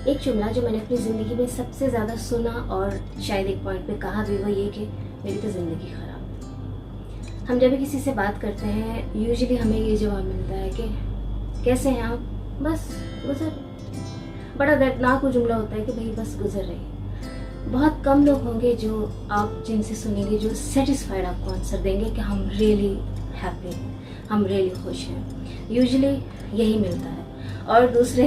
एक जुमला जो मैंने अपनी ज़िंदगी में सबसे ज़्यादा सुना और शायद एक पॉइंट पे कहा भी, वो ये कि मेरी तो ज़िंदगी ख़राब है। हम जब भी किसी से बात करते हैं यूजुअली हमें ये जवाब मिलता है कि कैसे हैं आप, बस गुजर। बड़ा दर्दनाक वो जुमला होता है कि भाई बस गुजर रही है। बहुत कम लोग होंगे जो आप जिनसे सुनेंगे जो सेटिस्फाइड आपको आंसर देंगे कि हम रियली हैप्पी हैं, हम रियली खुश हैं। यूजुअली यही मिलता है। और दूसरे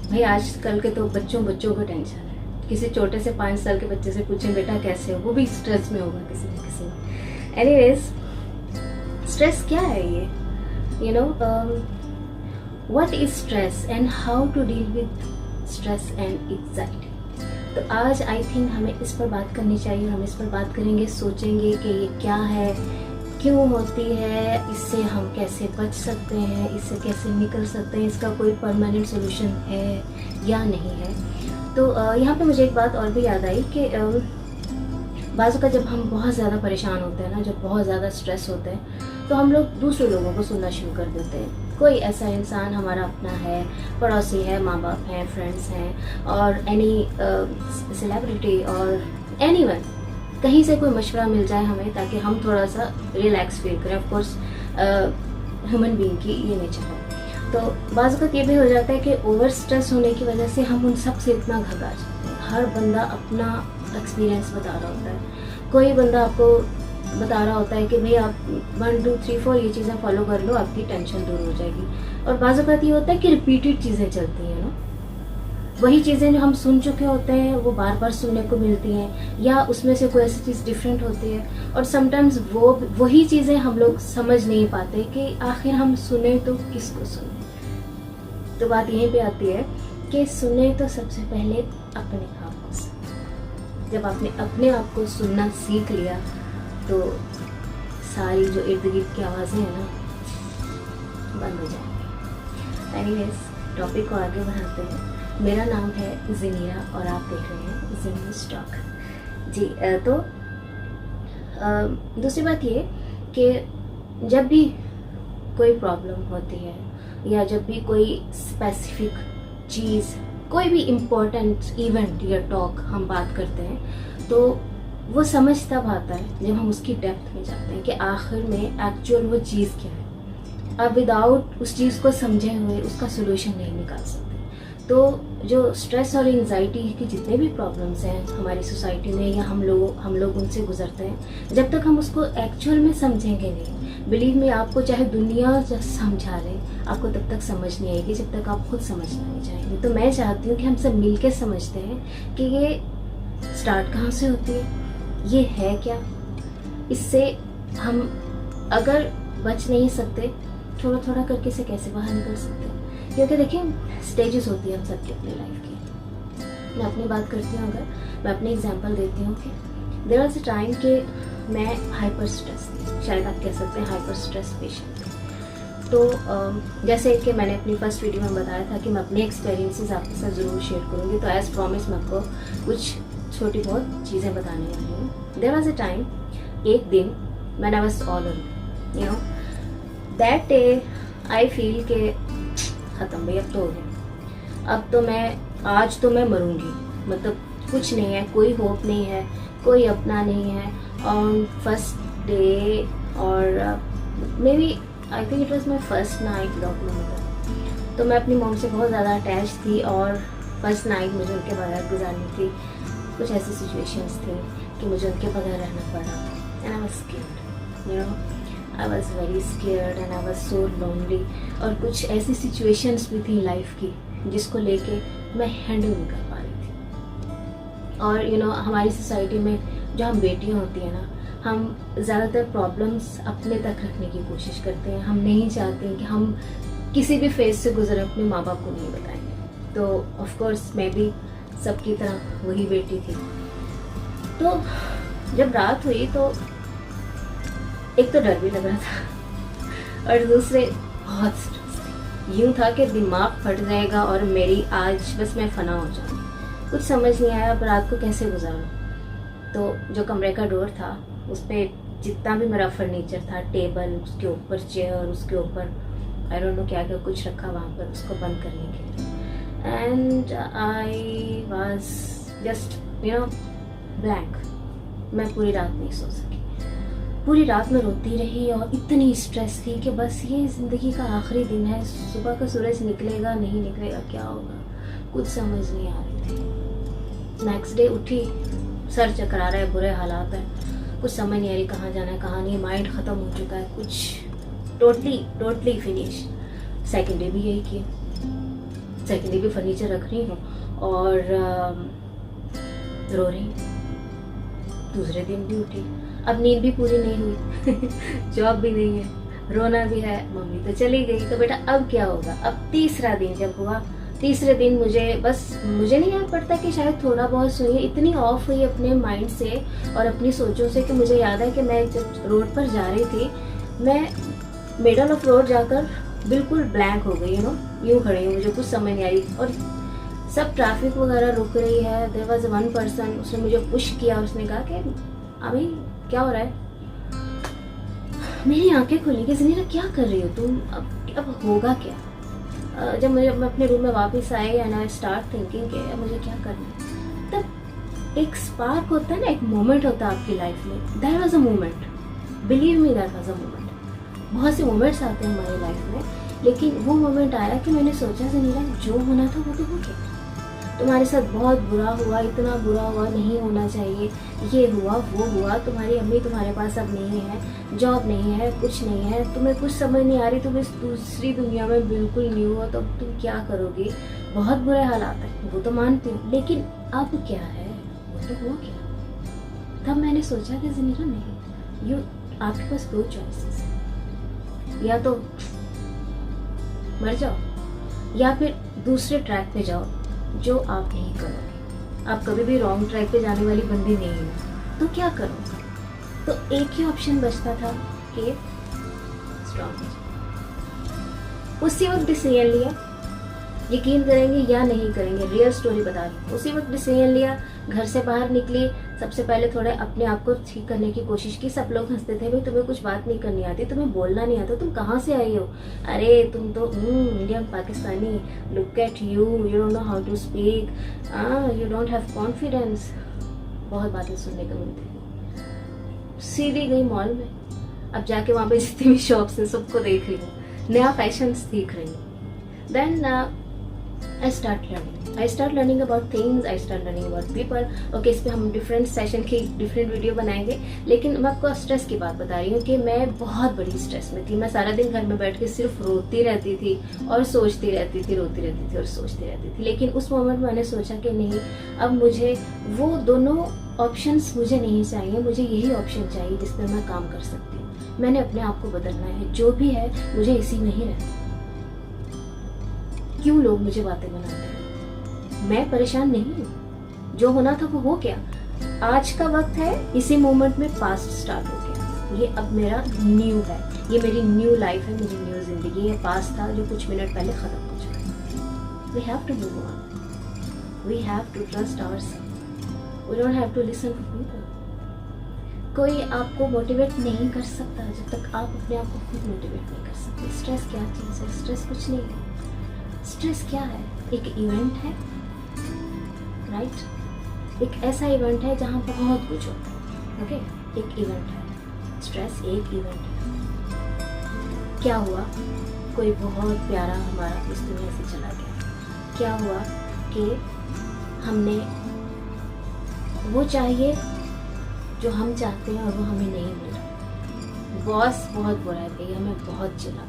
भाई आजकल के तो बच्चों को टेंशन है। किसी छोटे से 5 साल के बच्चे से पूछें बेटा कैसे हो, वो भी स्ट्रेस में होगा किसी न किसी। एनीवेज, स्ट्रेस क्या है ये, you know, what is stress and how to deal with stress and anxiety. तो आज आई थिंक हमें इस पर बात करनी चाहिए। हम इस पर बात करेंगे, सोचेंगे कि ये क्या है, क्यों होती है, इससे हम कैसे बच सकते हैं, इससे कैसे निकल सकते हैं, इसका कोई परमानेंट सोल्यूशन है या नहीं है। तो यहाँ पे मुझे एक बात और भी याद आई कि बाज़ का जब हम बहुत ज़्यादा परेशान होते हैं ना, जब बहुत ज़्यादा स्ट्रेस होते हैं, तो हम लोग दूसरे लोगों को सुनना शुरू कर देते हैं। कोई ऐसा इंसान हमारा अपना है, पड़ोसी है, माँ बाप हैं, फ्रेंड्स हैं, और एनी सेलिब्रिटी और एनीवन, कहीं से कोई मशवरा मिल जाए हमें ताकि हम थोड़ा सा रिलैक्स फील करें। ऑफ कोर्स ह्यूमन बीइंग की ये नेचर है। तो बाज़ वक़्त ये भी हो जाता है कि ओवर स्ट्रेस होने की वजह से हम उन सब से इतना घबरा जाते हैं। हर बंदा अपना एक्सपीरियंस बता रहा होता है। कोई बंदा आपको बता रहा होता है कि भाई आप 1 2 3 4 ये चीज़ें फॉलो कर लो, आपकी टेंशन दूर हो जाएगी। और बाज़ वक़्त ये होता है कि रिपीटेड चीज़ें चलती हैं ना, वही चीज़ें जो हम सुन चुके होते हैं वो बार बार सुनने को मिलती हैं, या उसमें से कोई ऐसी चीज़ डिफरेंट होती है। और समटाइम्स वही चीज़ें हम लोग समझ नहीं पाते कि आखिर हम सुने तो किसको सुने। तो बात यहीं पे आती है कि सुने तो सबसे पहले अपने आप को सुने। जब आपने अपने आप को सुनना सीख लिया तो सारी जो इर्द गिर्द की आवाज़ें हैं ना बंद हो जाएंगी। एनीवेज, टॉपिक को आगे बढ़ाते हैं। मेरा नाम है ज़नीरा और आप देख रहे हैं ज़नी स्टॉक जी। तो दूसरी बात ये कि जब भी कोई प्रॉब्लम होती है या जब भी कोई स्पेसिफिक चीज़, कोई भी इम्पोर्टेंट इवेंट या टॉक हम बात करते हैं, तो वो समझ तब आता है जब हम उसकी डेप्थ में जाते हैं कि आखिर में एक्चुअल वो चीज़ क्या है। अब विदाउट उस चीज़ को समझे हुए उसका सोल्यूशन नहीं निकाल सकते। तो जो स्ट्रेस और एंजाइटी के जितने भी प्रॉब्लम्स हैं हमारी सोसाइटी में या हम लोग उनसे गुजरते हैं, जब तक हम उसको एक्चुअल में समझेंगे नहीं, बिलीव में आपको चाहे दुनिया समझा ले, आपको तब तक समझ नहीं आएगी जब तक आप खुद समझना नहीं चाहेंगे। तो मैं चाहती हूँ कि हम सब मिलके समझते हैं कि ये स्टार्ट कहाँ से होती है, ये है क्या, इससे हम अगर बच नहीं सकते, थोड़ा थोड़ा करके से कैसे बाहर निकल सकते हैं। क्योंकि देखिए, स्टेजेस होती है हम सबकी अपनी लाइफ की। मैं अपनी बात करती हूँ, अगर मैं अपनी एग्जांपल देती हूँ कि देयर वाज अ टाइम कि मैं हाइपर स्ट्रेस थी, शायद आप कह सकते हैं हाइपर स्ट्रेस पेशेंट थी। तो जैसे कि मैंने अपनी फर्स्ट वीडियो में बताया था कि मैं अपने एक्सपीरियंसेस आपके साथ ज़रूर शेयर करूँगी, तो एज प्रॉमिस मैं आपको कुछ छोटी बहुत चीज़ें बताने वाली हूँ। देयर वाज अ टाइम, एक दिन when I was all alone, you know, that day I feel के ख़त्म भाई, अब तो हो गया, अब तो आज तो मैं मरूंगी, मतलब कुछ नहीं है, कोई होप नहीं है, कोई अपना नहीं है। ऑन फर्स्ट डे और maybe I think it was my first night lockdown में, तो मैं अपनी मॉम से बहुत ज़्यादा अटैच थी और फर्स्ट नाइट मुझे उनके बगैर गुजारनी थी। कुछ ऐसी सिचुएशंस थी कि मुझे उनके बगैर रहना पड़ा and I was scared, you know, I was very scared and I was so lonely। और कुछ ऐसी सिचुएशंस भी थी लाइफ की जिसको लेके मैं हैंडल नहीं कर पा रही थी। और यू नो, हमारी सोसाइटी में जो हम बेटियां होती हैं ना, हम ज़्यादातर प्रॉब्लम्स अपने तक रखने की कोशिश करते हैं। हम नहीं चाहते हैं कि हम किसी भी फेज से गुजरे अपने माँ बाप को नहीं बताएंगे। तो ऑफ कोर्स मैं भी सबकी तरह वही बेटी थी। तो जब रात हुई तो एक तो डर भी लग रहा था और दूसरे बहुत स्ट्रेस थी। यूँ था कि दिमाग फट जाएगा और मेरी आज बस मैं फना हो जाऊँगी। कुछ समझ नहीं आया अब रात को कैसे गुजारूँ। तो जो कमरे का डोर था उस पर जितना भी मेरा फर्नीचर था, टेबल, उसके ऊपर चेयर, उसके ऊपर आई डोंट नो क्या क्या कुछ रखा वहाँ पर, उसको बंद करने के लिए and I was just blank. मैं पूरी रात नहीं सो सकी, पूरी रात में रोती रही और इतनी स्ट्रेस थी कि बस ये ज़िंदगी का आखिरी दिन है, सुबह का सूरज निकलेगा नहीं निकलेगा, क्या होगा, कुछ समझ नहीं आ रही थी। नेक्स्ट डे उठी, सर चकरा रहा है, बुरे हालात हैं, कुछ समझ नहीं आ रही कहाँ जाना है कहाँ नहीं, माइंड ख़त्म हो चुका है, कुछ टोटली फिनिश। सेकेंड डे भी यही किया, सेकेंड डे भी फर्नीचर रख रही हूँ और रो रही हूँ। दूसरे दिन भी उठी, अब नींद भी पूरी नहीं हुई जॉब भी नहीं है, रोना भी है, मम्मी तो चली गई, तो बेटा अब क्या होगा। अब तीसरा दिन जब हुआ, तीसरे दिन मुझे नहीं याद पड़ता कि शायद थोड़ा बहुत सोई, इतनी ऑफ हुई अपने माइंड से और अपनी सोचों से कि मुझे याद है कि मैं जब रोड पर जा रही थी, मैं मिडल ऑफ रोड जाकर बिल्कुल ब्लैंक हो गई, यूँ खड़ी हूँ, मुझे कुछ समझ नहीं आई और सब ट्रैफिक वगैरह रुक रही है। देयर वाज वन पर्सन, उसने मुझे पुश किया, उसने कहा कि अभी क्या हो रहा है। मेरी आंखें खुली कि ज़नीरा क्या कर रही हो तुम, अब होगा क्या। जब मैं अपने रूम में वापस आई एंड आई स्टार्ट थिंकिंग कि अब मुझे क्या करना है, तब एक स्पार्क होता है ना, एक मोमेंट होता है आपकी लाइफ में। That was a moment, believe me, that was a moment. बहुत से मोमेंट्स आते हैं हमारी लाइफ में, लेकिन वो मोमेंट आया कि मैंने सोचा ज़नीरा जो होना था वो तो हो गया। तुम्हारे साथ बहुत बुरा हुआ, इतना बुरा हुआ, नहीं होना चाहिए, ये हुआ वो हुआ, तुम्हारी अम्मी तुम्हारे पास अब नहीं है, जॉब नहीं है, कुछ नहीं है, तुम्हें कुछ समझ नहीं आ रही, तुम इस दूसरी दुनिया में बिल्कुल न्यू हो, तो तुम क्या करोगे, बहुत बुरे हालात हैं, वो तो मानती हूँ, लेकिन अब क्या है, वो तो हो गया। तब मैंने सोचा कि ज़नीरा नहीं, आपके पास दो चॉइसेस है, या तो मर जाओ या फिर दूसरे ट्रैक पे जाओ जो आप नहीं करोगे। आप कभी भी रॉन्ग ट्रैक पे जाने वाली बंदी नहीं है, तो क्या करूँगा। तो एक ही ऑप्शन बचता था कि स्ट्रॉन्ग। उसी वक्त डिसीजन लिया, यकीन करेंगे या नहीं करेंगे, रियल स्टोरी बता रही हूँ। उसी वक्त डिसीजन लिया, घर से बाहर निकली, सबसे पहले थोड़े अपने आप को ठीक करने की कोशिश की। सब लोग हंसते थे, भाई तुम्हें कुछ बात नहीं करनी आती, तुम्हें बोलना नहीं आता, तुम कहाँ से आई हो, अरे तुम तो Indian Pakistani, look at you don't know how to speak, you don't have confidence. बहुत बातें सुनने को मिलती। सीधी गई मॉल में, अब जाके वहाँ पे जितनी भी शॉप्स हैं सबको देख रही हूँ, नया फैशन सीख रही हूँ। Then I start learning about things, I start learning about people. Okay, इस पे हम डिफरेंट सेशन की डिफरेंट वीडियो बनाएंगे, लेकिन मैं आपको स्ट्रेस की बात बता रही हूँ कि मैं बहुत बड़ी स्ट्रेस में थी। मैं सारा दिन घर में बैठ के सिर्फ रोती रहती थी और सोचती रहती थी, रोती रहती थी और सोचती रहती थी। लेकिन उस मोमेंट में मैंने सोचा कि नहीं, अब मुझे वो दोनों ऑप्शंस मुझे नहीं चाहिए, मुझे यही ऑप्शन चाहिए जिसमें मैं काम कर सकती हूँ। मैंने अपने आप को बदलना है, जो भी है मुझे इसी में ही रहना। क्यों लोग मुझे बातें बनाते हैं, मैं परेशान नहीं हूँ, जो होना था वो हो गया। आज का वक्त है, इसी मोमेंट में पास्ट स्टार्ट हो गया, ये अब मेरा न्यू है, ये मेरी न्यू लाइफ है, मेरी न्यू जिंदगी। ये पास्ट था जो कुछ मिनट पहले खत्म हो चुका है। We have to move on, we have to trust ourself, we don't have to listen to people. कोई आपको मोटिवेट नहीं कर सकता जब तक आप अपने आप को खुद मोटिवेट नहीं कर सकते। स्ट्रेस क्या चीज़ है, स्ट्रेस कुछ नहीं है। स्ट्रेस क्या है, एक इवेंट है, राइट, एक ऐसा इवेंट है जहाँ बहुत कुछ होता है। ओके, एक इवेंट है, स्ट्रेस एक इवेंट है। क्या हुआ, कोई बहुत प्यारा हमारा इस दुनिया से चला गया। क्या हुआ कि हमने वो चाहिए जो हम चाहते हैं और वो हमें नहीं मिला। बॉस बहुत बुरा है भैया, हमें बहुत चिल्ला,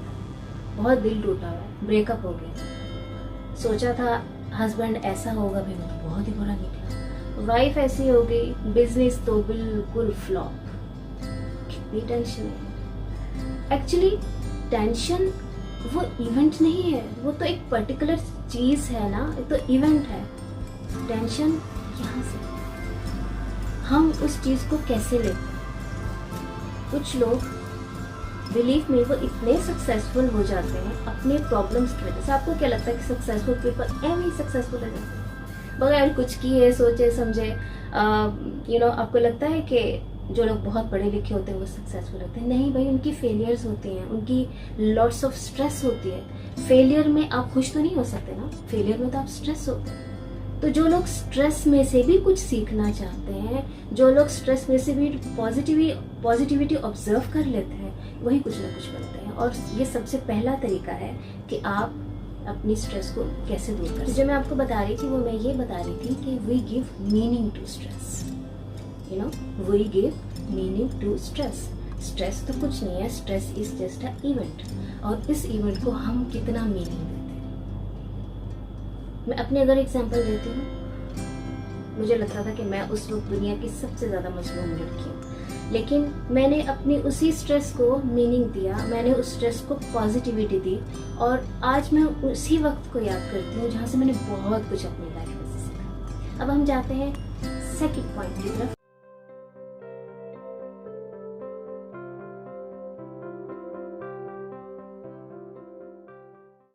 बहुत दिल टूटा हुआ है, ब्रेकअप हो गया। सोचा था हस्बैंड ऐसा होगा, भी बहुत ही बुरा निकला। वाइफ ऐसी हो गई, बिजनेस तो बिल्कुल फ्लॉप। कितनी टेंशन है। एक्चुअली टेंशन वो इवेंट नहीं है, वो तो एक पर्टिकुलर चीज है ना, तो इवेंट है। टेंशन यहाँ से हम उस चीज को कैसे लेते। कुछ लोग बिलीव में वो इतने सक्सेसफुल हो जाते हैं अपने प्रॉब्लम्स की वजह से। आपको क्या लगता है कि सक्सेसफुल पीपल एम ही सक्सेसफुल हो जाते हैं बगैर कुछ किए, सोचे समझे? आपको लगता है कि जो लोग बहुत पढ़े लिखे होते हैं वो सक्सेसफुल होते हैं। नहीं भाई, उनकी फेलियर्स होती हैं, उनकी लॉट्स ऑफ स्ट्रेस होती है। फेलियर में आप खुश तो नहीं हो सकते ना, फेलियर में तो आप स्ट्रेस होते हैं। तो जो लोग स्ट्रेस में से भी कुछ सीखना चाहते हैं, जो लोग स्ट्रेस में से भी पॉजिटिविटी ऑब्जर्व कर लेते हैं, वही कुछ ना कुछ बनते हैं। और ये सबसे पहला तरीका है कि आप अपनी स्ट्रेस को कैसे दूर कर सकते हैं। जो मैं आपको बता रही थी वो मैं ये बता रही थी कि we give meaning to stress, you know, we give meaning to stress. Stress तो कुछ नहीं है, stress is just a event, और इस इवेंट को हम कितना मीनिंग देते हैं। मैं अपने अगर एग्जांपल देती हूँ, मुझे लगता था कि मैं उस वक्त दुनिया की सबसे ज्यादा मजलूम लड़की हूँ, लेकिन मैंने अपनी उसी स्ट्रेस को मीनिंग दिया, मैंने उस स्ट्रेस को पॉजिटिविटी दी, और आज मैं उसी वक्त को याद करती हूँ जहाँ से मैंने बहुत कुछ अपनी लाइफ में सीखा। अब हम जाते हैं सेकंड पॉइंट की तरफ।